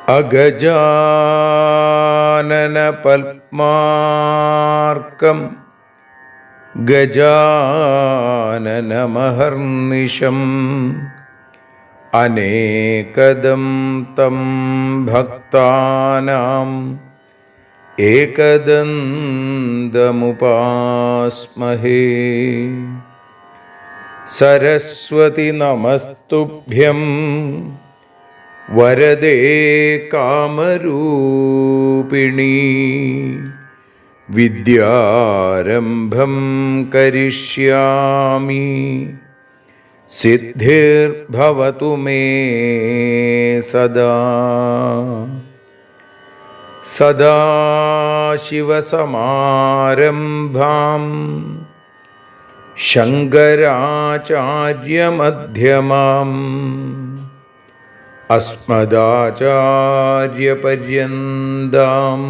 അഗജാനന പത്മാർക്കം ഗജാനനമഹർനിശം അനേകദം തം ഭക്താനാം ഏകദന്തമുപാസ്മഹേ. സരസ്വതി നമസ്തുഭ്യം വരദേ കാമരൂപിണീ. വിദ്യാരംഭം കരിഷ്യാമി സിദ്ധിർഭവതു മേ സദാ. സദാശിവസമാരംഭാം ശങ്കരാചാര്യമധ്യമാം അസ്മദാചാര്യപര്യന്താം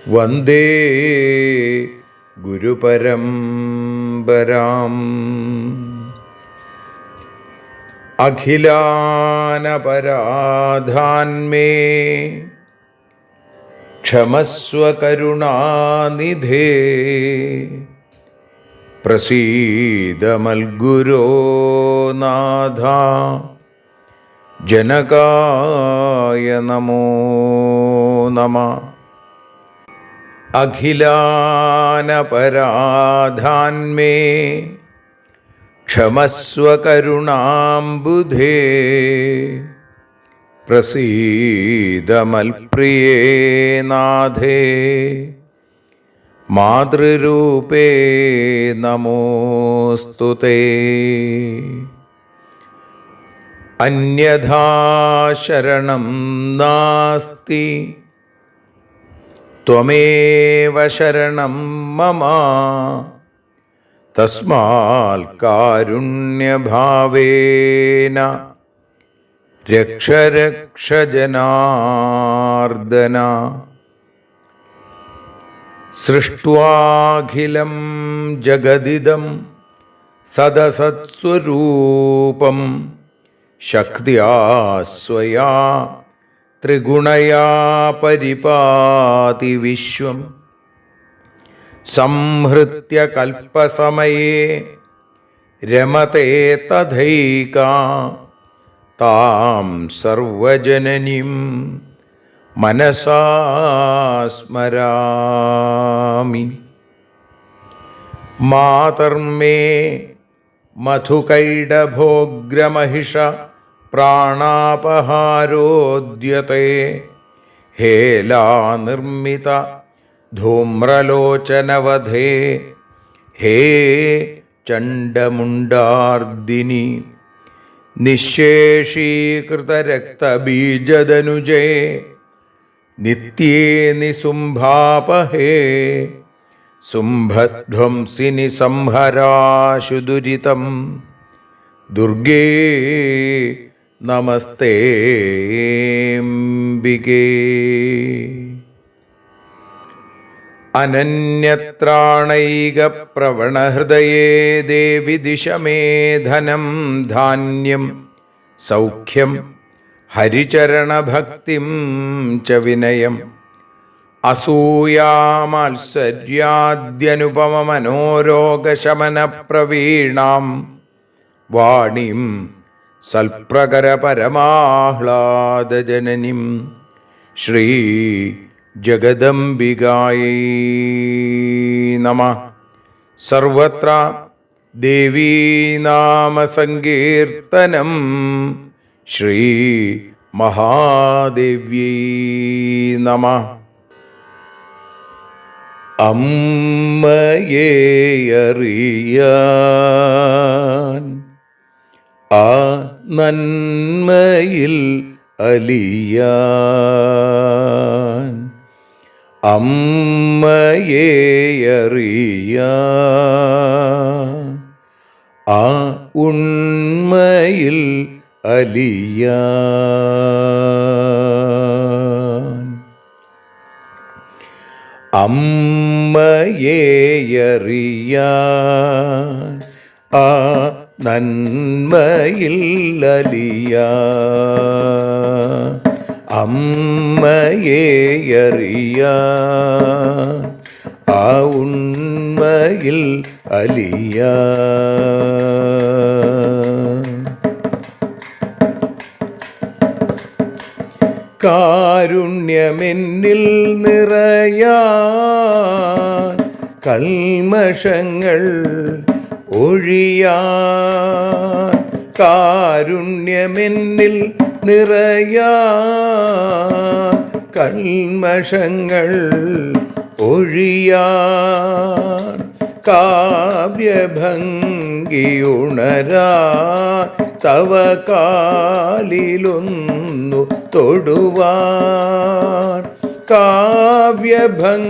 വന്ദേ ഗുരുപരമ്പരാം. അഖിലാനപരാധാന്മേ ക്ഷമസ്വ കരുണാനിധേ. പ്രസീദ മൽഗുരോ നാഥ ജനകായ നമോ നമഃ. അഖിലാനപരാധാന്മേ ക്ഷമസ്വ കരുണാംബുധേ. പ്രസീദ മൽപ്രിയേ നാഥേ മാതൃരൂപേ നമോസ്തുതേ. അന്യഥാ ശരണം നാസ്തി ത്വമേവ ശരണം മമ. തസ്മാൽ കാരുണ്യഭാവേന രക്ഷ രക്ഷ ജനാർദ്ദന. സൃഷ്ട്വാഖിലം ജഗദിദം സദസത്സ്വരൂപം ശക്തിയാ സ്വയാ ത്രിഗുണയാ പരിപാതി വിശ്വം. സംഹൃത്യ കൽപ്പസമയേ രമതേ തഥൈകാ. താം സർവജനനീം മനസാ സ്മരാമി. മാതർമേ മധുകൈടഭോഗ്രമഹിഷ പ്രാണാപഹാരോദ്യത്തെ. ഹേലാനിർമ്മിത ധൂമ്രലോചനവധേ. ഹേ ചണ്ഡമുണ്ഡാർദിനി. നിശേഷീകൃതരക്തബീജദനുജേ നിത്യേ നിസുംഭാപഹേ. സുംഭധ്വംസിനി സംഹരാശു ദുരിതം. ദുർഗേ നമസ്തേംബികേ. അനന്യത്രാണൈകപ്രവണഹൃദയേ ദേവി ദിശ മേ ധനം ധാന്യം സൗഖ്യം ഹരിചരണഭക്തിം ച വിനയം. അസൂയാമാത്സര്യാദ്യനുപമമനോരോഗശമനപ്രവീണാം വാണീം സൽപ്രകരപരമാഹ്ലാദജനനീം ശ്രീ ജഗദംബികായൈ നമഃ. സർവത്ര ദേവീനാമസങ്കീർത്തനം ശ്രീ മഹാദേവ്യൈ നമഃ. അമ്മയെ അറിയാൻ ആ നന്മയിൽ അലിയാൻ, അമ്മയെ അറിയാൻ ആ ഉണ്മയിൽ അലിയാൻ, അമ്മയെ അറിയാൻ ആ നന്മയിൽ അലിയാൻ, അമ്മയെ അറിയാൻ ആ ഉണ്മയിൽ അലിയാൻ. കാരുണ്യമെന്നിൽ നിറയാൻ, കൽമഷങ്ങൾ ഒഴിയാൻ, കാരുണ്യമെന്നിൽ നിറയാൻ, കൽമഷങ്ങൾ ഒഴിയാൻ, കാവ്യഭംഗിയുണരാൻ തവ കാലിലൊന്നു തൊടുവാൻ, കാവ്യഭംഗി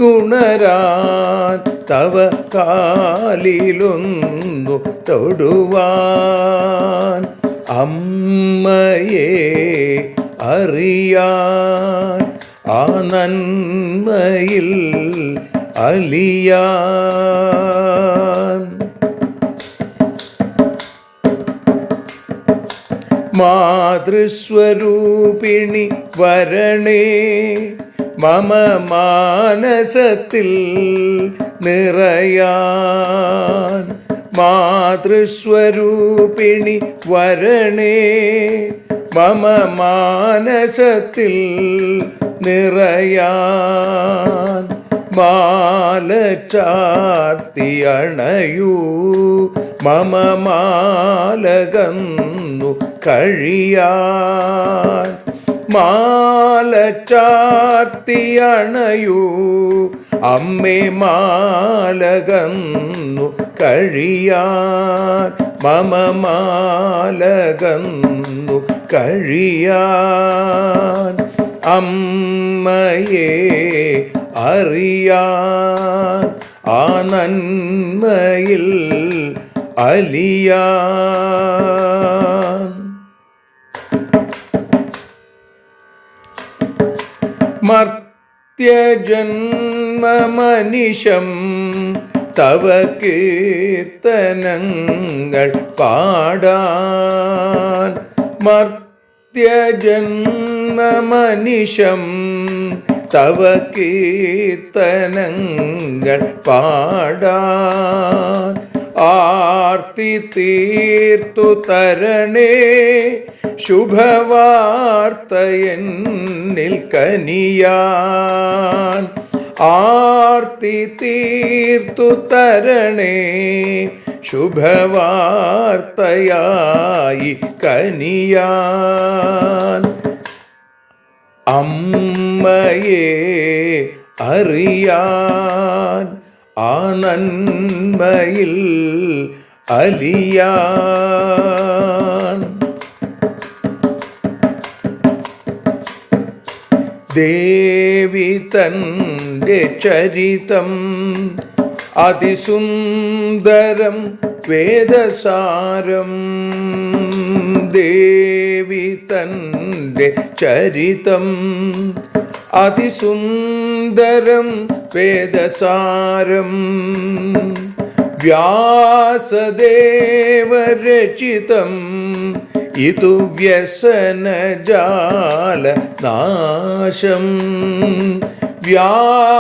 ഉണരാൻ തവ കാലിലൊന്നു തൊടുവാൻ, അമ്മയെ അറിയാൻ ആ നന്മയിൽ അലിയാൻ. മാതൃസ്വരൂപിണി വരണേ മമ മാനസത്തിൽ നിറയാൻ, മാതൃസ്വരൂപിണി വരണേ മമ മാനസത്തിൽ നിറയാൻ, മാല ചാർത്തി അണയൂ മമ മാലകന്നു കഴിയാൻ, മാല ചാർത്തി അണയൂ അമ്മേ മാലകന്നു കഴിയാൻ, മമ മാലകന്നു കഴിയാൻ, അമ്മയെ അറിയാൻ ആ നന്മയിൽ അലിയാൻ. മർത്യജന്മമനിശം തവ കീർത്തനങ്ങൾ പാടാൻ, മർത്യജന്മമനിശം തവ കീർത്തനങ്ങൾ പാടാൻ, ആർത്തി തീർത്തു തരണേ ശുഭവാർത്ത എന്നിൽ കനിയാൻ, ആർത്തി തീർത്തു തരണേ ശുഭവാർത്തയായി കനിയാൻ, അമ്മയെ അറിയാൻ ആ നന്മയിൽ അലിയാൻ. ദേവി തൻ്റെ ചരിതം അതിസുന്ദരം വേദസാരം, ദേവി തൻ്റെ ചരിതം അതിസുന്ദരം വേദസാരം, വ്യാസദേവരചിതം ഇതു വ്യസനജാല നാശം, വ്യാസദേവചരിതം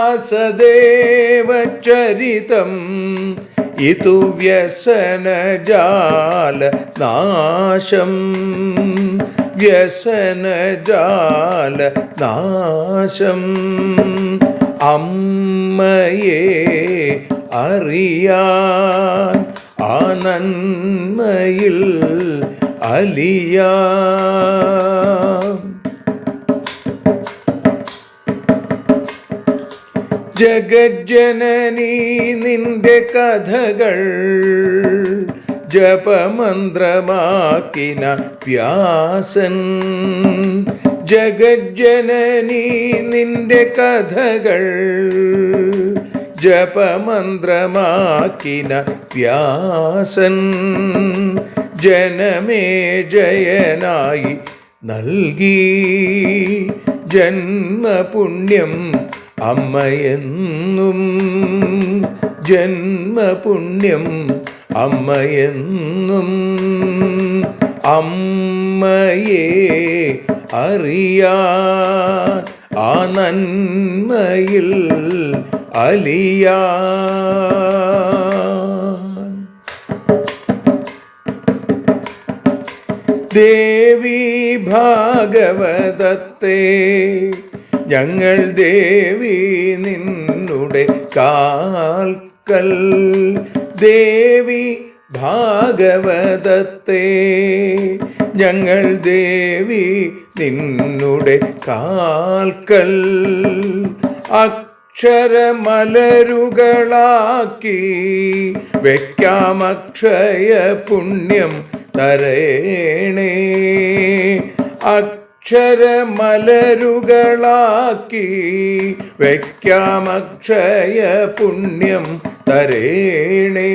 ഇതു വ്യസനജാല നാശം, വ്യസനജാല നാശം, അമ്മയെ അറിയാൻ ആ നന്മയിൽ അലിയാൻ. ജഗജ്ജനനീ നിന്റെ കഥകൾ ജപമന്ത്രമാക്കിന വ്യാസൻ. ജഗജ്ജനനീ നിന്റെ കഥകൾ ജപമന്ത്രമാക്കിന വ്യാസൻ. ജനമേ ജയനായി നൽകി ജന്മപുണ്യം അമ്മയെന്നും. ജന്മപുണ്യം അമ്മയെന്നും. അമ്മയെ അറിയാൻ ആ നന്മയിൽ അലിയാൻ. ദേവി ഭാഗവതത്തെ ഞങ്ങൾ ദേവി നിന്നുടെ കാൽക്കൽ. ദേവി ഭാഗവതത്തെ ഞങ്ങൾ ദേവി നിന്നുടെ കാൽക്കൽ. അക്ഷരമലരുകളാക്കി വയ്ക്കാം അക്ഷയ പുണ്യം തരേണേ. അക്ഷരമലരുകളാക്കി വയ്ക്കാം അക്ഷയ പുണ്യം തരേണേ.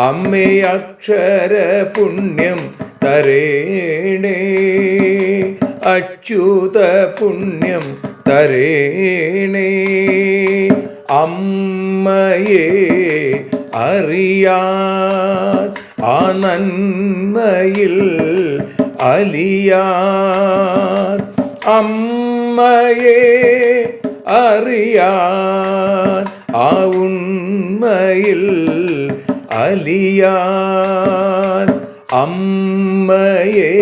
അമ്മേ അക്ഷര പുണ്യം തരേണേ. അച്യുത പുണ്യം തരേണേ. അമ്മയെ അറിയാൻ ആ നന്മയിൽ അലിയാൻ. അമ്മയെ അറിയാൻ ആ ഉണ്മയിൽ അലിയാൻ. അമ്മയെ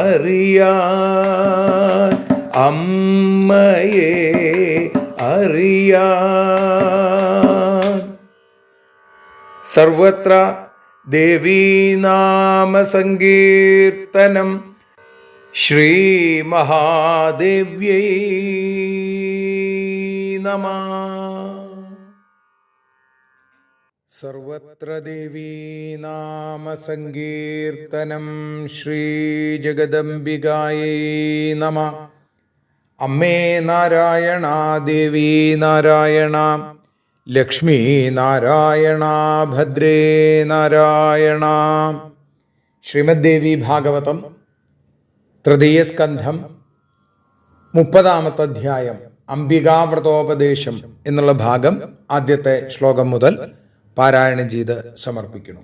അറിയാൻ. അമ്മയെ അറിയാൻ. സർവത്ര ദേവീനാമസങ്കീർത്തനം. ശ്രീ മഹാദേവ്യൈ നമഃ. സർവത്ര ദേവീനാമസങ്കീർത്തനം. ശ്രീ ജഗദംബികായൈ നമഃ. അമ്മേ നാരായണ, ദേവി നാരായണ, ലക്ഷ്മി നാരായണ, ഭദ്രേ നാരായണ. ശ്രീമദ് ദേവി ഭാഗവതം തൃതീയസ്കന്ധം 30-ാമത്തെ അധ്യായം അംബികാവ്രതോപദേശം എന്നുള്ള ഭാഗം ആദ്യത്തെ ശ്ലോകം മുതൽ പാരായണം ചെയ്ത് സമർപ്പിക്കുന്നു.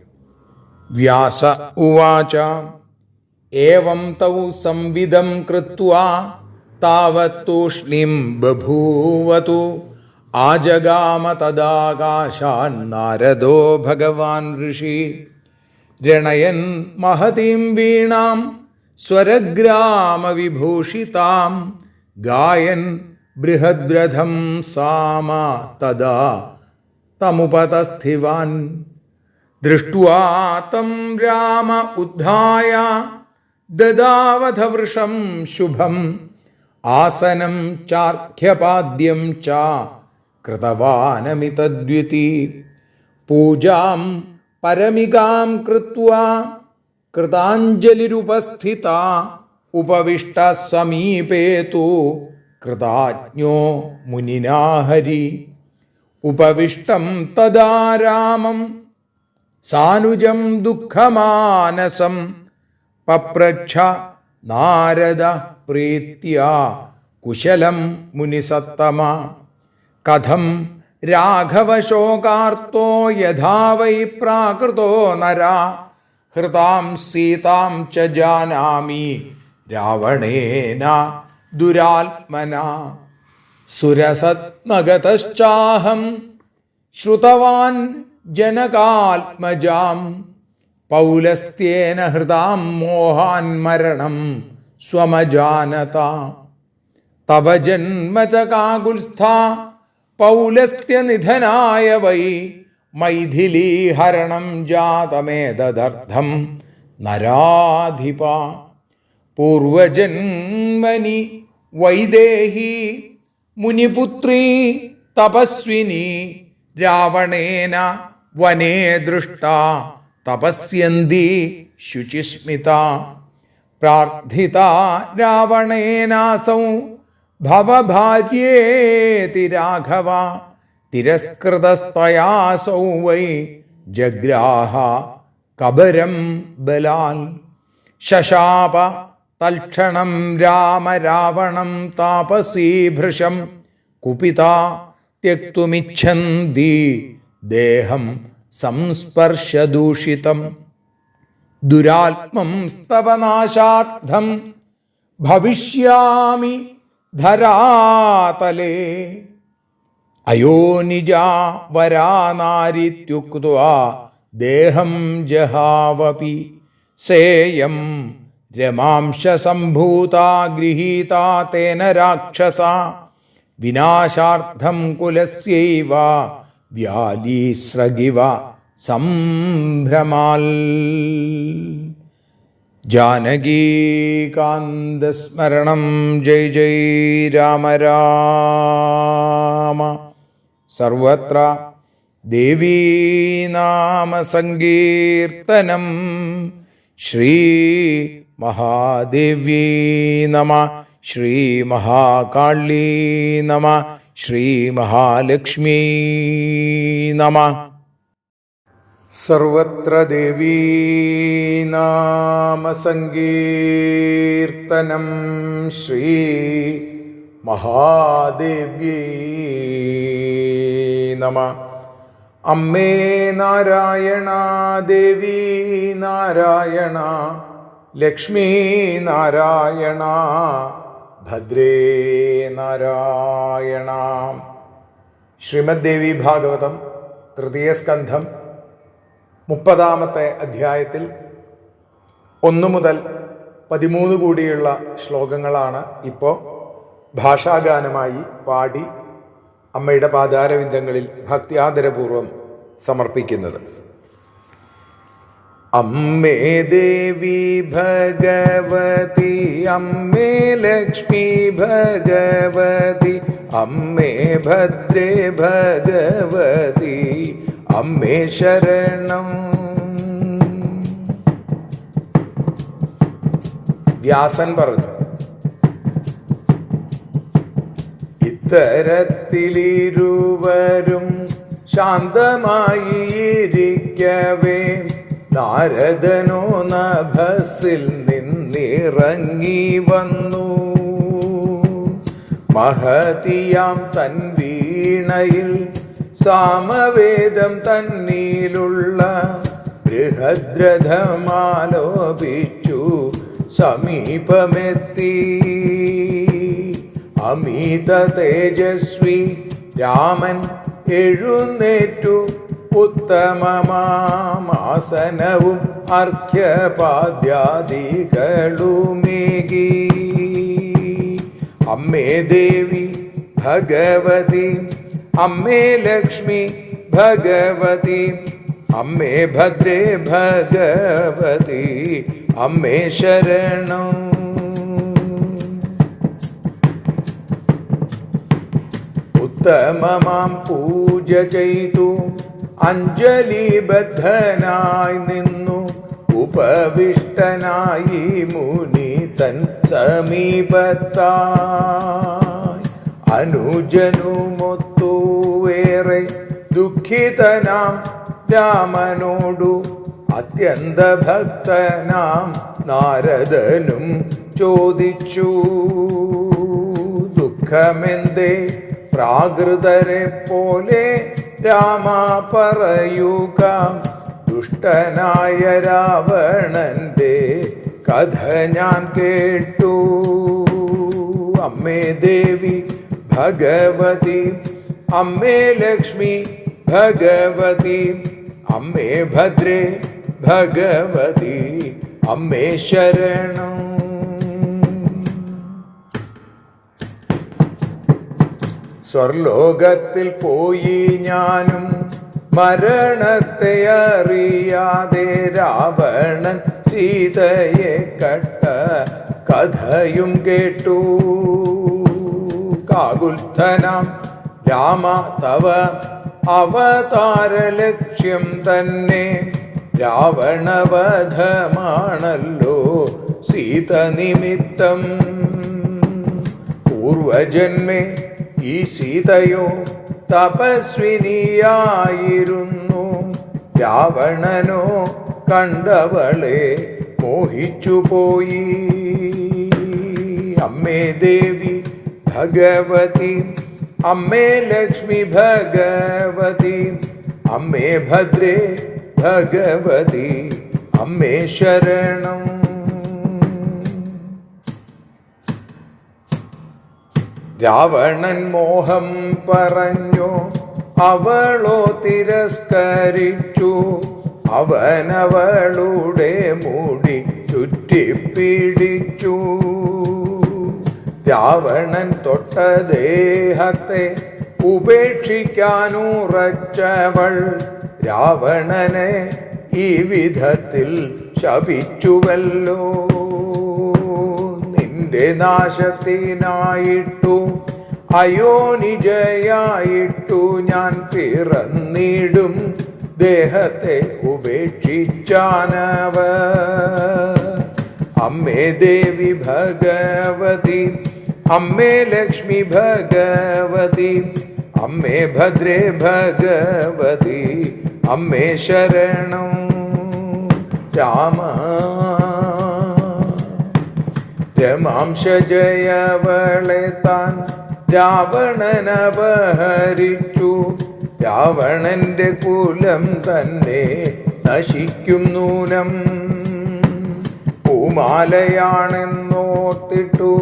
വ്യാസ ഉവാച ഏവം തൗ സംവിദം കൃത്വാ താവത് തൂഷ്ണീം ബഭൂവതു ആജഗാമ തദാകാശാൻ നാരദോ ഭഗവാൻ ഋഷി രണയൻ മഹതീം വീണാം സ്വരഗ്രാമവിഭൂഷിതാം ഗായൻ ബൃഹദ്രഥം സാമ തദാ തമുപതസ്ഥിവാൻ ദൃഷ്ട്വാ തം രാമ ഉദ്ധായ ദദാവധ വൃഷം ശുഭം ആസനം ചാർഘ്യപാദ്യം ച കൃതവാനമിതദ്വിതി പൂജാം പരമികാം കൃത്വാ കൃതാഞ്ജലിരുപസ്ഥിത ഉപവിഷ്ട സമീപേ തു കൃതാജ്ഞോ മുനിനാ ഹരി ഉപവിഷ്ടം തദാ രാമം സാനുജം ദുഃഖമാനസം പപ്രച്ഛ നാരദ പ്രീത്യാ കുശലം മുനിസത്തമ കഥം രാഘവശോകാർത്തോ യഥാ വൈ പ്രാകൃതോ നരാ ഹൃതാം സീതാം ച ജാനാമി രാവണേന ദുരാത്മനാ സുരസത്മഗതശ്ചാഹം ശ്രുതവാൻ ജനകാത്മജാം പൗലസ്ത്യേന ഹൃതാം മോഹാൻ മരണം സ്വമജാനത തവ ജന്മ ച കാകുൽസ്ഥാ പൗലസ്ത്യനിധനായ വൈ മൈഥിലീഹരണം ജാതമേതദർത്ഥം നരാധിപ പൂർവജന്മനി വൈദേഹി മുനിപുത്രീ തപസ്വിനി രാവണേന വനേ ദൃഷ്ട തപസ്യന്തി ശുചിസ്മിത പ്രാർത്ഥിത രാവണേനാസൗ ഭവഭാര്യേതി രാഘവ തിരസ്കൃതസ്തയാസൗ വൈ ജഗ്രാഹ കബരം ബലാൽ ശശാപ തൽക്ഷണം രാമ രാവണം താപസീ ഭൃശം കുപിത ത്യക്തുമിച്ഛന്തി ദേഹം സംസ്പർശദൂഷിതം ദുരാത്മം സ്തവനാശാർത്ഥം ഭവിഷ്യാമി ധരാതലേ അയോനിജാ വരാനാരിത്യുക്ത്വാ ദേഹം ജഹാവപി സേയം രമാംശസംഭൂതാ ഗൃഹീതാ തേന രാക്ഷസ വിനാശാർത്ഥം കുലസ്യൈവ വ്യാലീസ്രഗിവ സംഭ്രമാൽ. ജാനകീകാന്തസ്മരണം ജയ ജയ രാമ രാമ. സർവത്ര ദേവീനാമസങ്കീർത്തനം. ശ്രീ മഹാദേവ്യൈ നമഃ. ശ്രീ മഹാകാളീ നമഃ. ശ്രീ മഹാലക്ഷ്മീ നമഃ. സർവത്ര ദേവീനാമസങ്കീർത്തനം. ശ്രീ മഹാദേവ്യൈ നമഃ. അമ്മേ നാരായണ, ദേവി നാരായണ, ലക്ഷ്മീ നാരായണ, ഭദ്രേ നാരായണ. ശ്രീമദ് ദേവി ഭാഗവതം തൃതീയ സ്കന്ധം 30-ാമത്തെ അധ്യായത്തിൽ 1 മുതൽ 13 കൂടിയുള്ള ശ്ലോകങ്ങളാണ് ഇപ്പോൾ ഭാഷാഗാനമായി പാടി അമ്മയുടെ പാദാരവിന്ദങ്ങളിൽ ഭക്ത്യാദരപൂർവം സമർപ്പിക്കുന്നത്. അമ്മേ ദേവി ഭഗവതി, അമ്മേ ലക്ഷ്മി ഭഗവതി, അമ്മേ ഭദ്രേ ഭഗവതി, അമ്മേ ശരണം. വ്യാസൻ പറഞ്ഞു, ഇത്തരത്തിലിരുവരും ശാന്തമായി ഇരിക്കവേ നാരദനോ നഭസിൽ നിന്നിറങ്ങി വന്നു. മഹതിയാം തൻ വീണയിൽ സാമവേദം തന്നിലുള്ള ബൃഹദ്രഥമാലോപിച്ചു സമീപമെത്തി. അമിത തേജസ്വി രാമൻ എഴുന്നേറ്റു ഉത്തമമാസനവും അർഘ്യപാദ്യാദികളുമേകി. അമ്മേ ദേവി ഭഗവതി, അമ്മേ ലക്ഷ്മി ഭഗവതി, അമ്മേ ഭദ്രേ ഭഗവതി, അമ്മേ ശരണം. ഉത്തമമാം പൂജ ചെയ്തു അഞ്ജലിബദ്ധനായി നിന്നു ഉപവിഷ്ടനായി മുനി തൻ സമീപത്തായി. അനുജനുമൊത്തുവേറെ ദുഃഖിതനാം രാമനോടു അത്യന്ത ഭക്തനാം നാരദനും ചോദിച്ചു, ദുഃഖമെന്തേ പ്രാകൃതരെ പോലെ രാമ പറയുക. ദുഷ്ടനായ രാവണന്റെ കഥ ഞാൻ കേട്ടു. അമ്മേ ദേവി ഭഗവതി, അമ്മേ ലക്ഷ്മി ഭഗവതി, അമ്മേ ഭദ്രേ ഭഗവതി, അമ്മേ ശരണം. സ്വർലോകത്തിൽ പോയി ഞാനും മരണത്തെ അറിയാതെ രാവണൻ സീതയെ കട്ട കഥയും കേട്ടു. കാകുൽഥനാം രാമ തവ അവതാരലക്ഷ്യം തന്നെ രാവണവധമാണല്ലോ സീത നിമിത്തം. പൂർവജന്മേ ഈ സീതയോ തപസ്വിനിയായിരുന്നു. രാവണനോ കണ്ടവളെ മോഹിച്ചുപോയി. അമ്മേ ദേവി ഭഗവതി, അമ്മേ ലക്ഷ്മി ഭഗവതി, അമ്മേ ഭദ്രേ ഭഗവതി, അമ്മേ ശരണം. രാവണൻ മോഹം പറഞ്ഞു, അവളോ തിരസ്കരിച്ചു. അവനവളുടെ മുടി ചുറ്റിപ്പിടിച്ചു. രാവണൻ തൊട്ട ദേഹത്തെ ഉപേക്ഷിക്കാനുറച്ചവൾ രാവണനെ ഈ വിധത്തിൽ ശപിച്ചുവല്ലോ. നിന്റെ നാശത്തിനായിട്ടു അയോനിജയായിട്ടു ഞാൻ പിറന്നിടും. ദേഹത്തെ ഉപേക്ഷിച്ചാനവ. അമ്മേ ദേവി ഭഗവതി, അമ്മേ ലക്ഷ്മി ഭഗവതി, അമ്മേ ഭദ്രേ ഭഗവതി, അമ്മേ ശരണം. രാമ രമാംശജയവളെ താൻ രാവണനപഹരിച്ചു. രാവണന്റെ കുലം തന്നെ നശിക്കും നൂനം. പൂമാലയാണെന്നോർത്തിട്ടു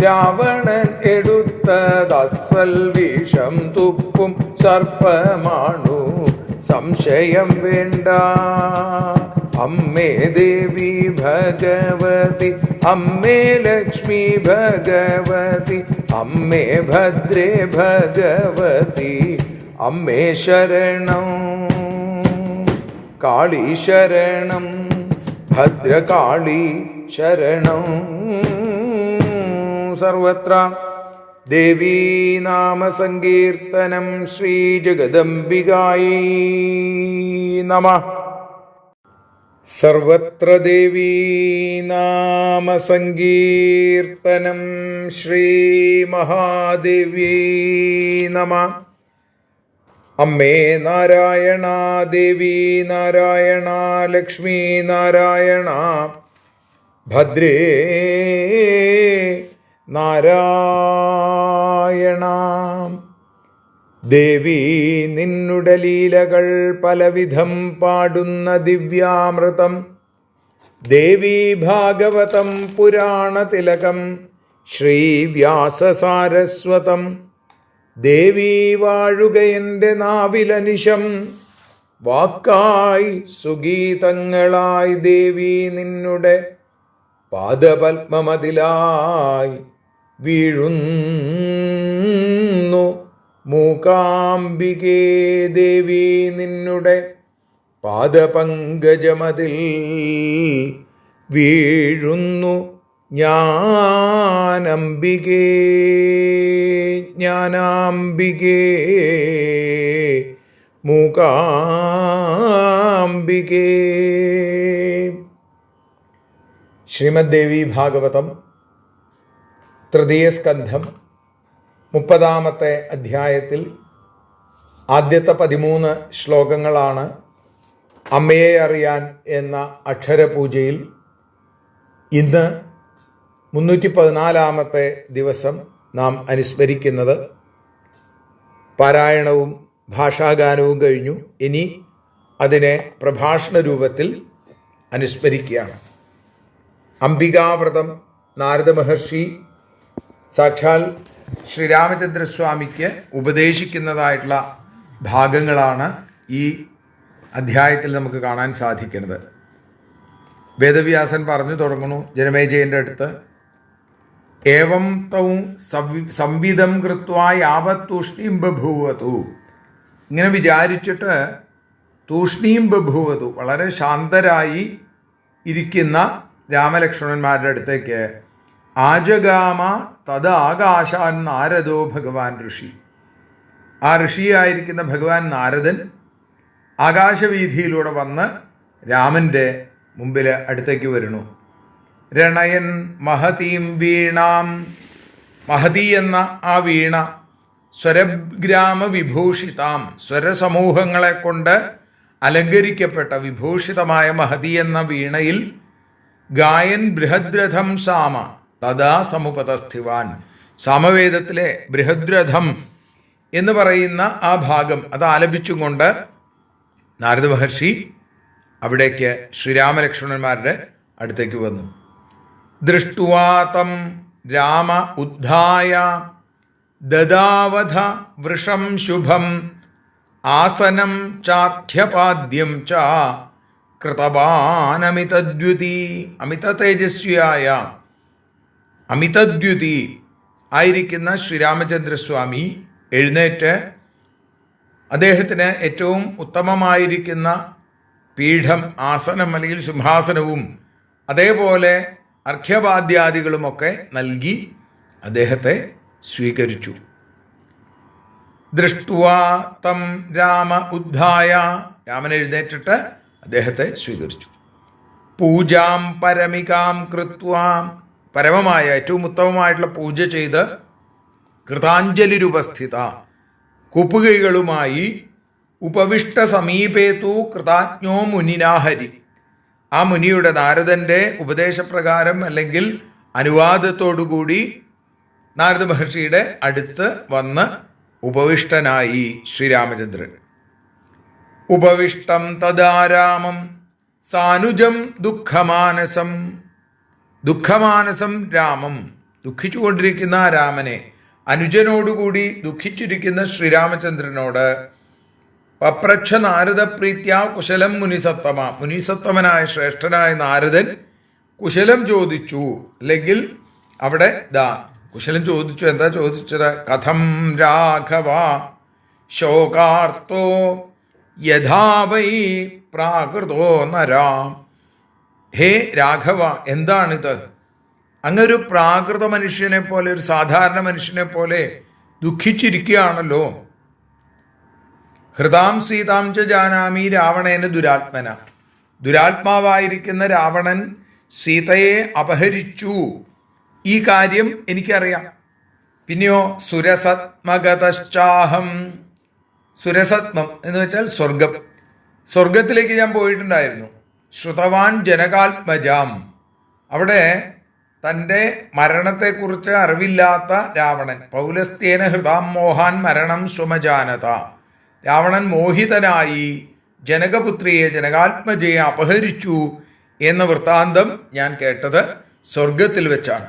രാവണൻ എടുത്തതസ്സൽ വിഷം തുപ്പും സർപ്പമാണു, സംശയം വേണ്ട. അമ്മേ ദേവി ഭഗവതി, അമ്മേ ലക്ഷ്മി ഭഗവതി, അമ്മേ ഭദ്രേ ഭഗവതി, അമ്മേ ശരണം. കാളി ശരണം, ഭദ്രകാളി ശരണം. സർവത്ര ദേവീ നാമ സങ്കീർത്തനം. ശ്രീ ജഗദംബികായൈ നമഃ. സർവത്ര ദേവീ നാമ സങ്കീർത്തനം. ശ്രീ മഹാദേവ്യൈ നമഃ. അമ്മേ നാരായണ, ദേവി നാരായണ, ലക്ഷ്മി നാരായണ, ഭദ്രേ നാരായണ. ദേവി നിന്നുടെ ലീലകൾ പലവിധം പാടുന്ന ദിവ്യാമൃതം. ദേവി ഭാഗവതം പുരാണതിലകം ശ്രീവ്യാസസാരസ്വതം. ദേവി വാഴുകയെൻ്റെ നാവിലനിശം. വാക്കായി സുഗീതങ്ങളായി ദേവി നിന്നുടെ പാദപത്മമതിലായി വീഴുന്നു. മൂകാംബികേ ദേവി നിന്നുടെ പാദപങ്കജമതിൽ വീഴുന്നു. ജ്ഞാനംബികേ ജ്ഞാനാംബികേ മൂകാംബികേ. ശ്രീമദ് ദേവി ഭാഗവതം തൃതീയ സ്കന്ധം 30-ാമത്തെ അധ്യായത്തിൽ ആദ്യത്തെ 13 ശ്ലോകങ്ങളാണ് അമ്മയെ അറിയാൻ എന്ന അക്ഷരപൂജയിൽ. ഇന്ന് 314-ാമത്തെ ദിവസം നാം അനുസ്മരിക്കുന്നത്. പാരായണവും ഭാഷാഗാനവും കഴിഞ്ഞു. ഇനി അതിനെ പ്രഭാഷണ രൂപത്തിൽ അനുസ്മരിക്കുകയാണ്. അംബികാവ്രതം നാരദ മഹർഷി സാക്ഷാൽ ശ്രീരാമചന്ദ്രസ്വാമിക്ക് ഉപദേശിക്കുന്നതായിട്ടുള്ള ഭാഗങ്ങളാണ് ഈ അധ്യായത്തിൽ നമുക്ക് കാണാൻ സാധിക്കുന്നത്. വേദവ്യാസൻ പറഞ്ഞു തുടങ്ങുന്നു ജനമേജയൻ്റെ അടുത്ത്, ഏവം തൗ സംവിധം കൃത്വാ യാവത് തൂഷ്ണീം ബഭൂവതു. ഇങ്ങനെ വിചാരിച്ചിട്ട് തൂഷ്ണീം ബഭൂവതു, വളരെ ശാന്തരായി ഇരിക്കുന്ന രാമലക്ഷ്മണന്മാരുടെ അടുത്തേക്ക് ആജഗാമ തദാകാശാൻ നാരദോ ഭഗവാൻ ഋഷി. ആ ഋഷിയായിരിക്കുന്ന ഭഗവാൻ നാരദൻ ആകാശവീഥിയിലൂടെ വന്ന് രാമൻ്റെ മുമ്പിൽ അടുത്തേക്ക് വരുന്നു. രണയൻ മഹതീം വീണാം, മഹതി എന്ന ആ വീണ സ്വരഗ്രാമ വിഭൂഷിതാം, സ്വരസമൂഹങ്ങളെ കൊണ്ട് അലങ്കരിക്കപ്പെട്ട വിഭൂഷിതമായ മഹതി എന്ന വീണയിൽ ഗായൻ ബൃഹദ്രഥം സാമ തഥാ സമുപതസ്ഥിവാൻ, സാമവേദത്തിലെ ബൃഹദ്രഥം എന്ന് പറയുന്ന ആ ഭാഗം അത് ആലപിച്ചും കൊണ്ട് നാരദ മഹർഷി അവിടേക്ക് ശ്രീരാമലക്ഷ്മണന്മാരുടെ അടുത്തേക്ക് വന്നു. ദൃഷ്ടുവാതം രാമ ഉദ്ധായ ദദാവധ വൃഷം ശുഭം ആസനം ചാർഘ്യപാദ്യം ച കൃതവാനമിതദ്യുതി. അമിത തേജസ്വിയായ അമിതദ്യുതി ആയിരിക്കുന്ന ശ്രീരാമചന്ദ്രസ്വാമി എഴുന്നേറ്റ് അദ്ദേഹത്തിന് ഏറ്റവും ഉത്തമമായിരിക്കുന്ന പീഠം, ആസനം അല്ലെങ്കിൽ സിംഹാസനവും അതേപോലെ അർഘ്യപാദ്യാദികളുമൊക്കെ നൽകി അദ്ദേഹത്തെ സ്വീകരിച്ചു. ദൃഷ്ടുവാ തം രാമ ഉദ്ധായ, രാമൻ എഴുന്നേറ്റിട്ട് അദ്ദേഹത്തെ സ്വീകരിച്ചു. പൂജാം പരമികാം കൃത്വാം, പരമമായ ഏറ്റവും ഉത്തമമായിട്ടുള്ള പൂജ ചെയ്ത് കൃതാഞ്ജലിരുപസ്ഥിത, കുപ്പുകൈകളുമായി ഉപവിഷ്ട സമീപേതു കൃതാജ്ഞോ മുനിനാഹരി, ആ മുനിയുടെ നാരദന്റെ ഉപദേശപ്രകാരം അല്ലെങ്കിൽ അനുവാദത്തോടുകൂടി നാരദ മഹർഷിയുടെ അടുത്ത് വന്ന് ഉപവിഷ്ടനായി ശ്രീരാമചന്ദ്രൻ. ഉപവിഷ്ടം തദാരാമം സാനുജം ദുഃഖമാനസം, ദുഃഖമാനസം രാമം, ദുഃഖിച്ചുകൊണ്ടിരിക്കുന്ന ആ രാമനെ, അനുജനോടുകൂടി ദുഃഖിച്ചിരിക്കുന്ന ശ്രീരാമചന്ദ്രനോട് പപ്രച്ഛ നാരദ പ്രീത്യ കുശലം മുനിസത്തമ, മുനിസത്തമനായ ശ്രേഷ്ഠനായ നാരദൻ കുശലം ചോദിച്ചു. അല്ലെങ്കിൽ അവിടെ കുശലം ചോദിച്ചു. എന്താ ചോദിച്ചത്? കഥം രാഘവ ശോകാർത്തോ യഥാവൈ പ്രാകൃതോ നരാം. ഹേ രാഘവ, എന്താണിത്? അങ്ങൊരു പ്രാകൃത മനുഷ്യനെ പോലെ, ഒരു സാധാരണ മനുഷ്യനെ പോലെ ദുഃഖിച്ചിരിക്കുകയാണല്ലോ. ഹൃതാം സീതാം ച ജാനാമി രാവണേന ദുരാത്മന, ദുരാത്മാവായിരിക്കുന്ന രാവണൻ സീതയെ അപഹരിച്ചു, ഈ കാര്യം എനിക്കറിയാം. പിന്നെയോ സുരസത്മഗതശ്ചാഹം, സുരസത്മം എന്ന് വെച്ചാൽ സ്വർഗം, സ്വർഗത്തിലേക്ക് ഞാൻ പോയിട്ടുണ്ടായിരുന്നു. ശ്രുതവാൻ ജനകാത്മജാം, അവിടെ തൻ്റെ മരണത്തെക്കുറിച്ച് അറിവില്ലാത്ത രാവണൻ, പൗലസ്ത്യേന ഹൃദാം മോഹാൻ മരണം സ്വമജാനത, രാവണൻ മോഹിതനായി ജനകപുത്രിയെ, ജനകാത്മജയെ അപഹരിച്ചു എന്ന വൃത്താന്തം ഞാൻ കേട്ടത് സ്വർഗത്തിൽ വെച്ചാണ്.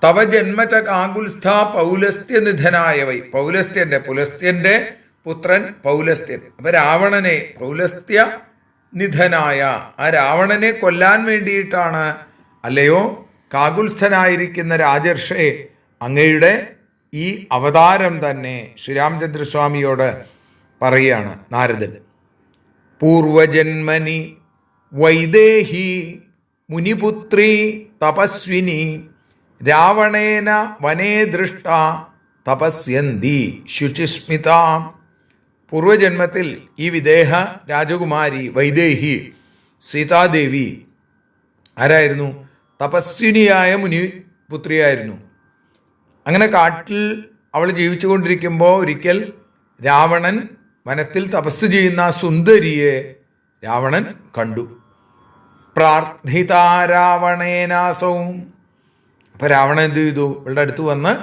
തവ ജന്മച കാകുൽസ്ഥ പൗലസ്ത്യ നിധനായവൈ, പൗലസ്ത്യന്റെ, പുലസ്ത്യന്റെ പുത്രൻ പൗലസ്ത്യൻ. അപ്പൊ രാവണനെ, പൗലസ്ത്യ നിധനായ ആ രാവണനെ കൊല്ലാൻ വേണ്ടിയിട്ടാണ്, അല്ലയോ കാകുൽസ്ഥനായിരിക്കുന്ന രാജർഷേ, അങ്ങയുടെ ഈ അവതാരം തന്നെ ശ്രീരാമചന്ദ്രസ്വാമിയോട് പറയുകയാണ് നാരദൻ. പൂർവജന്മനി വൈദേഹി മുനിപുത്രി തപസ്വിനി രാവണേന വനേ ദൃഷ്ട തപസ്യന്തി ശുചിസ്മിത. പൂർവജന്മത്തിൽ ഈ വിദേഹ രാജകുമാരി വൈദേഹി സീതാദേവി ആരായിരുന്നു? തപസ്വിനിയായ മുനിപുത്രിയായിരുന്നു. അങ്ങനെ കാട്ടിൽ അവൾ ജീവിച്ചു കൊണ്ടിരിക്കുമ്പോൾ ഒരിക്കൽ രാവണൻ വനത്തിൽ തപസ് ചെയ്യുന്ന സുന്ദരിയെ രാവണൻ കണ്ടു. പ്രാർത്ഥിത രാവണേനാസവും, അപ്പൊ രാവണൻ എന്ത് ചെയ്തു? ഇവളുടെ അടുത്ത് വന്ന്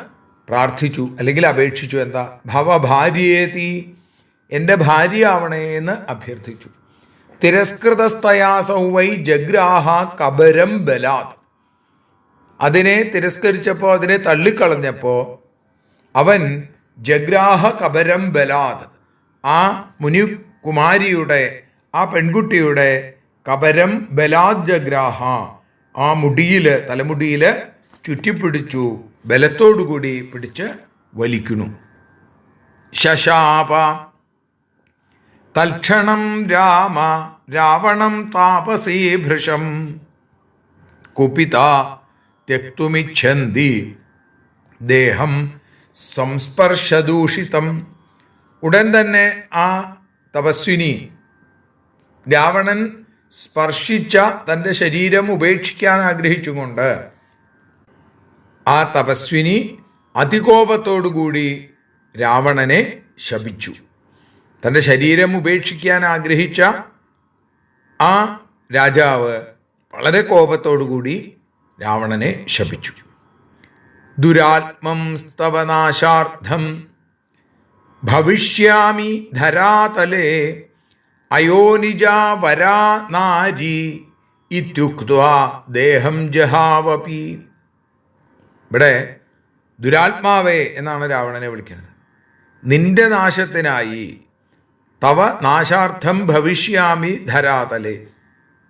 പ്രാർത്ഥിച്ചു, അല്ലെങ്കിൽ അപേക്ഷിച്ചു. എന്താ? ഭവഭാര്യേതി, എൻ്റെ ഭാര്യ ആവണേ എന്ന് അഭ്യർത്ഥിച്ചു. തിരസ്കൃതസ്തയാസൗ വൈ ജഗ്രാഹ കബരം ബലാത്, അതിനെ തിരസ്കരിച്ചപ്പോൾ, അതിനെ തള്ളിക്കളഞ്ഞപ്പോൾ അവൻ ജഗ്രാഹ കബരം ബലാത്, ആ മുനികുമാരിയുടെ, ആ പെൺകുട്ടിയുടെ കബരം ബലാത് ജഗ്രാഹ, ആ മുടിയില്, തലമുടിയില് ചുറ്റിപ്പിടിച്ചു, ബലത്തോടുകൂടി പിടിച്ച് വലിക്കുന്നു. ശശാപ തൽക്ഷണം രാമ രാവണം താപസീ ഭൃശം കുപിത ത്യക്തുമിച്ഛന്തി ദേഹം സംസ്പർശദൂഷിതം. ഉടൻ തന്നെ ആ തപസ്വിനി രാവണൻ സ്പർശിച്ച തൻ്റെ ശരീരം ഉപേക്ഷിക്കാൻ ആഗ്രഹിച്ചുകൊണ്ട് ആ തപസ്വിനി അതികോപത്തോടുകൂടി രാവണനെ ശപിച്ചു. തൻ്റെ ശരീരം ഉപേക്ഷിക്കാൻ ആഗ്രഹിച്ച ആ രാജാവ് വളരെ കോപത്തോടുകൂടി രാവണനെ ശപിച്ചു. ദുരാത്മം സ്തവനാശാർത്ഥം ഭവിഷ്യാമി ധരാതലേ അയോനിജാ വരാ നാരി ഇത്യുക്ത്വാ ദേഹം ജഹാവപി. ഇവിടെ ദുരാത്മാവേ എന്നാണ് രാവണനെ വിളിക്കുന്നത്. നിന്റെ നാശത്തിനായി തവ നാശാർത്ഥം ഭവിഷ്യാമി ധരാതലേ,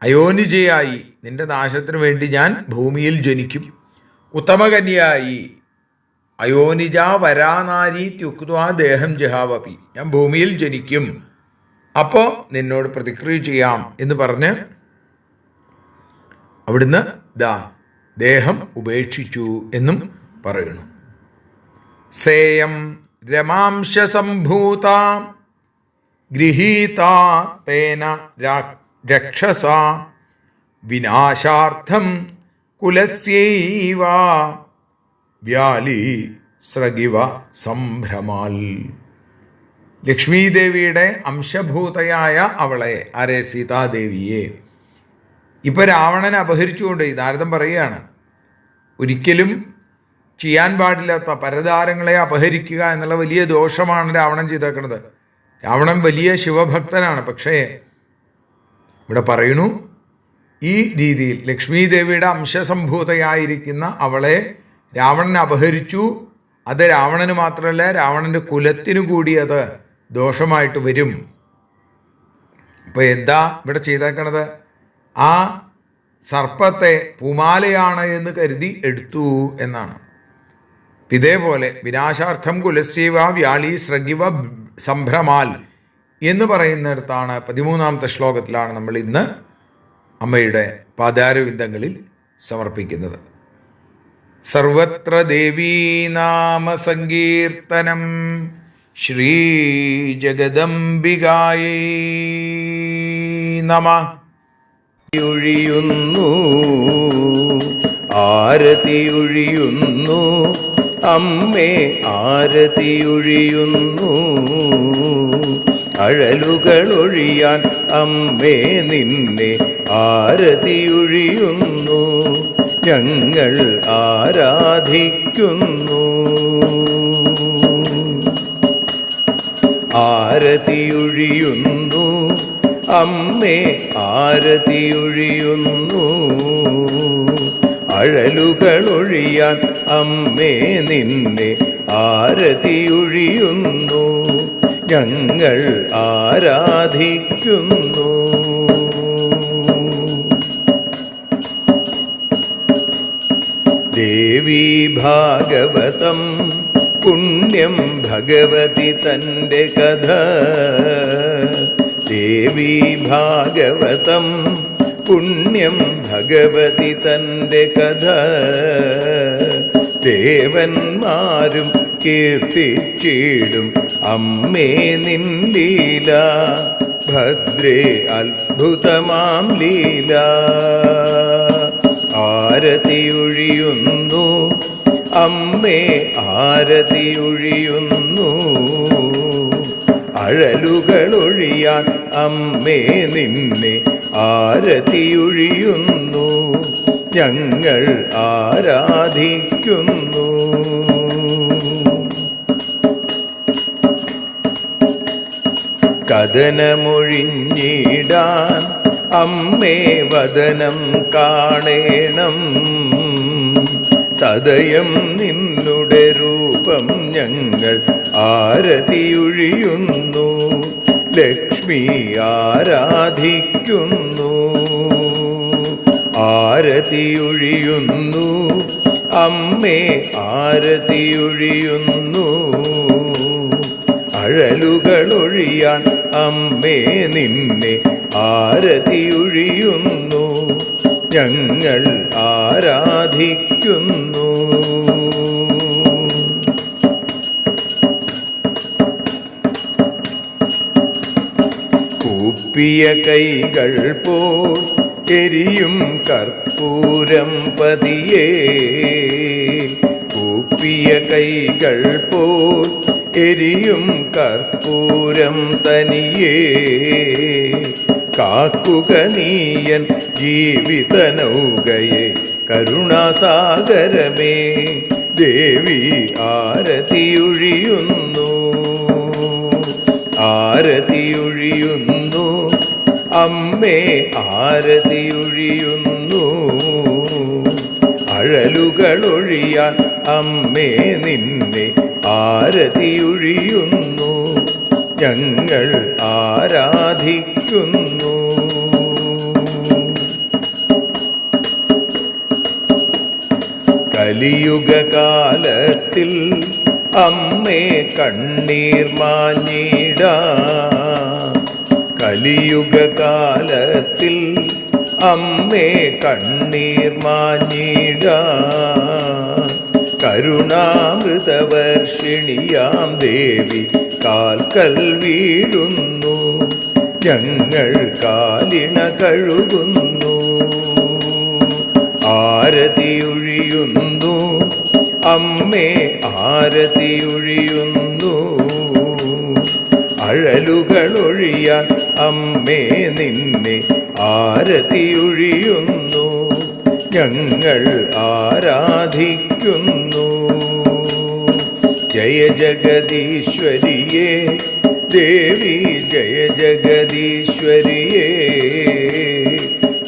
അയോനിജയായി നിന്റെ നാശത്തിനു വേണ്ടി ഞാൻ ഭൂമിയിൽ ജനിക്കും. ഉത്തമകന്യായി അയോനിജ വരാനാരി ത്യുക്ത്വാ ദേഹം ജഹാവപി, ഞാൻ ഭൂമിയിൽ ജനിക്കും, അപ്പോൾ നിന്നോട് പ്രതിക്രിയ ചെയ്യാം എന്ന് പറഞ്ഞ് അവിടുന്ന് ദേഹം ഉപേക്ഷിച്ചു എന്നും പറയുന്നു. സേയം രമാംശ സംഭൂത ഗൃഹീത തേന രക്ഷസ വിനാശാർത്ഥം കുലസ്യൈവ വ്യാലി സ്രഗിവ സംഭ്രമാൽ. ലക്ഷ്മീദേവിയുടെ അംശഭൂതയായ അവളെ, ആരെ, സീതാദേവിയെ ഇപ്പം രാവണനെ അപഹരിച്ചുകൊണ്ട് നാരദൻ പറയുകയാണ്, ഒരിക്കലും ചെയ്യാൻ പാടില്ലാത്ത പരതാരങ്ങളെ അപഹരിക്കുക എന്നുള്ള വലിയ ദോഷമാണ് രാവണൻ ചെയ്തേക്കുന്നത്. രാവണൻ വലിയ ശിവഭക്തനാണ്. പക്ഷേ ഇവിടെ പറയണു, ഈ രീതിയിൽ ലക്ഷ്മീദേവിയുടെ അംശസംഭൂതയായിരിക്കുന്ന അവളെ രാവണൻ അപഹരിച്ചു. അത് രാവണന് മാത്രമല്ല, രാവണൻ്റെ കുലത്തിനു കൂടി അത് ദോഷമായിട്ട് വരും. അപ്പോൾ എന്താ ഇവിടെ ചെയ്തേക്കണത്? ആ സർപ്പത്തെ പൂമാലയാണ് എന്ന് കരുതി എടുത്തു എന്നാണ്. ഇതേപോലെ വിനാശാർത്ഥം കുലസ്യവ വ്യാളി സ്രഗിവ സംഭ്രമാൽ എന്ന് പറയുന്നിടത്താണ് 13ാമത്തെ ശ്ലോകത്തിലാണ് നമ്മൾ ഇന്ന് അമ്മയുടെ പാദാരവിന്ദങ്ങളിൽ സമർപ്പിക്കുന്നത്. സർവത്ര ദേവീ നാമ സങ്കീർത്തനം ശ്രീ ജഗദംബികായൈ നമഃ. ഒഴിയുന്നു ആരതിയൊഴിയുന്നു അമ്മേ, ആരതിയൊഴിയുന്നു അഴലുകളൊഴിയാൻ അമ്മേ നിന്നെ ആരതിയൊഴിയുന്നു ഞങ്ങൾ ആരാധിക്കുന്നു. ആരതിയൊഴിയുന്നു അമ്മേ, ആരതിയൊഴിയുന്നു അഴലുകളൊഴിയാൻ അമ്മേ നിന്നെ ആരതിയൊഴിയുന്നു ഞങ്ങൾ ആരാധിക്കുന്നു. ദേവി ഭാഗവതം പുണ്യം ഭഗവതി തൻ്റെ കഥ. ദേവി ഭാഗവതം പുണ്യം ഭഗവതി തൻ്റെ കഥ. ദേവന്മാരും കീർത്തിച്ചിടും അമ്മേ നിൻ ലീല. ഭദ്രേ അത്ഭുതമാം ലീല. ആരതിയൊഴിയുന്നു അമ്മേ, ആരതിയൊഴിയുന്നു അഴലുകളൊഴിയാൻ അമ്മേ നിന്നെ ആരതിയൊഴിയുന്നു ഞങ്ങൾ ആരാധിക്കുന്നു. കഥനമൊഴിഞ്ഞിടാൻ അമ്മേ വദനം കാണേണം. സദയം നിന്നുടെ രൂപം ഞങ്ങൾ ആരതിയൊഴിയുന്നു. ലക്ഷ്മി ആരാധിക്കുന്നു. ആരതിയൊഴിയുന്നു അമ്മേ, ആരതിയൊഴിയുന്നു അഴലുകളൊഴിയാൻ അമ്മേ നിന്നെ ആരതിയൊഴിയുന്നു ഞങ്ങൾ ആരാധിക്കുന്നു. കൂപ്പിയ കൈകൾ പോൽ എരിയും കർപ്പൂരം പതിയേ. കൂപ്പിയ കൈകൾ പോൽ എരിയും കർപ്പൂരം തനിയേ. കാക്കുക നീയൻ ജീവിത നൗകയെ കരുണാസാഗരമേ. ദേവി ആരതിയൊഴിയുന്നു, ആരതിയൊഴിയുന്നു. അമ്മേ ആരതിയൊഴിയുന്നു. അഴലുകളൊഴിയാൻ അമ്മേ നിന്നെ ആരതിയൊഴിയുന്നു. ഞങ്ങൾ ആരാധിക്കുന്നു. കലിയുഗകാലത്തിൽ അമ്മേ കണ്ണീർ മാഞ്ഞിടാം. കലിയുഗകാലത്തിൽ അമ്മേ കണ്ണീർ മാഞ്ഞിടാം. കരുണാമൃതവർഷിണിയാം ദേവി കാൽക്കൽ വീഴുന്നു. ഞങ്ങൾ കാലിണ കഴുകുന്നു. ആരതിയൊഴിയുന്നു അമ്മേ ആരതിയൊഴിയുന്നു. അഴലുകളൊഴിയാൻ അമ്മേ നിന്നെ ആരതിയൊഴിയുന്നു. ഞങ്ങൾ ആരാധിക്കുന്നു. ജയ ജഗദീശ്വരിയേ ദേവി ജയ ജഗദീശ്വരിയേ.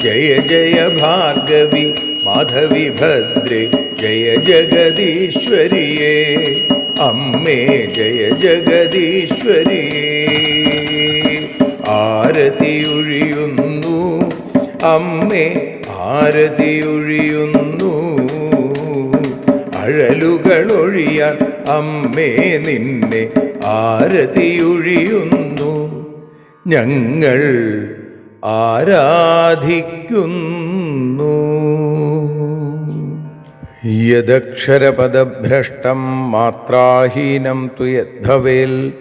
ജയ ജയ ഭാർഗവി മാധവി ഭദ്രേ ജയ ജഗദീശ്വരിയേ. അമ്മേ ജയ ജഗദീശ്വരിയേ. ആരതിയൊഴിയുന്നു അമ്മേ ആരതിയൊഴിയുന്നു. അഴലുകളൊഴിയാൻ അമ്മേ നിന്നെ ആരതിയൊഴിയുന്നു. ഞങ്ങൾ ആരാധിക്കുന്നു. യദക്ഷരപദഭ്രഷ്ടം മാത്രാഹീനം തു യദ്ഭവേൽ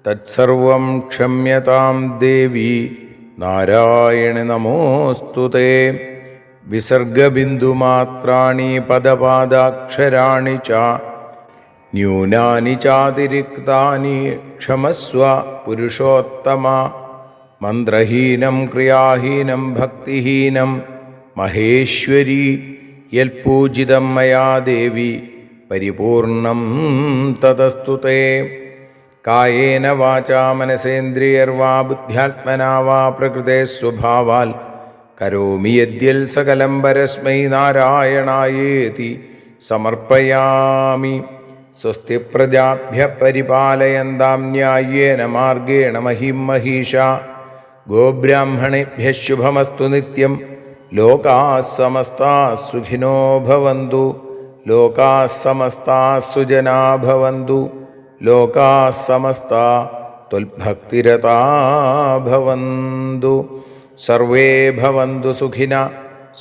തത്സർവം ക്ഷമ്യതാം ദേവി നാരായണി നമോസ്തുതേ. വിസർഗബിന്ദുമാത്രാണി പദപാദാക്ഷരാണി ച ന്യൂനാനി ചാതിരിക്താനി ക്ഷമസ്വ പുരുഷോത്തമ. മന്ത്രഹീനം ക്രിയാഹീനം ഭക്തിഹീനം മഹേശ്വരി യൽപൂജിതം മയാ ദേവി പരിപൂർണം തതസ്തു തേ. കായേന വാചാ മനസേന്ദ്രിയർവാ ബുദ്ധ്യാത്മനാ വാ പ്രകൃതേ സ്വഭാവാൽ കരോമി യദ്യൽ സകലം പരസ്മൈ നാരായണായേതി സമർപ്പയാമി. സ്വസ്തി പ്രജാഭ്യഃ പരിപാലയന്താം ന്യായേന മാർഗേണ മഹിം മഹീഷാ. ഗോബ്രാഹ്മണേഭ്യഃ ശുഭമസ്തു നിത്യം. ലോകാഃ സമസ്താഃ സുഖിനോ ഭവന്തു. ലോകാഃ സമസ്താഃ സുജനാ ഭവന്തു. ലോകാഃ സമസ്താഃ ത്വൽഭക്തിരതാ ഭവന്തു. സർവേ ഭവന്തു സുഖിനഃ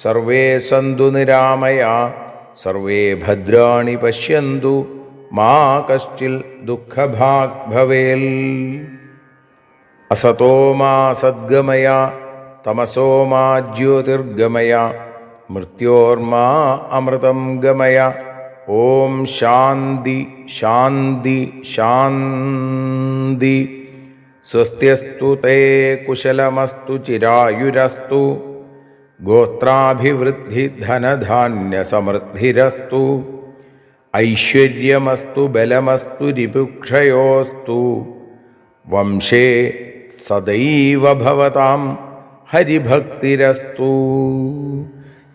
സർവേ സന്തു നിരാമയാഃ. സർവേ ഭദ്രാണി പശ്യന്തു മാ കശ്ചിൽ ദുഃഖഭാഗ് ഭവേൽ. അസതോ മാ സദ്ഗമയ തമസോ മാ ജ്യോതിർഗമയ മൃത്യോർമാ അമൃതം ഗമയ. ഓം ശാന്തി ശാന്തി ശാന്തി. സ്വസ്ത്യസ്തു തേ കുശലമസ്തു ചിരായുരസ്തു. ഗോത്രാഭിവൃദ്ധി ധനധാന്യസമൃദ്ധിരസ്തു. ഐശ്വര്യമസ്തു ബലമസ്തു രിപുക്ഷയോസ്തു. വംശേ സദൈവ ഭവതാം ഹരിഭക്തിരസ്തു.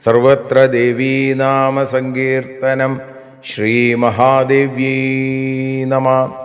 സർവത്ര ദേവീനാമസങ്കീർത്തനം. ശ്രീമഹാദേവ്യൈ നമഃ.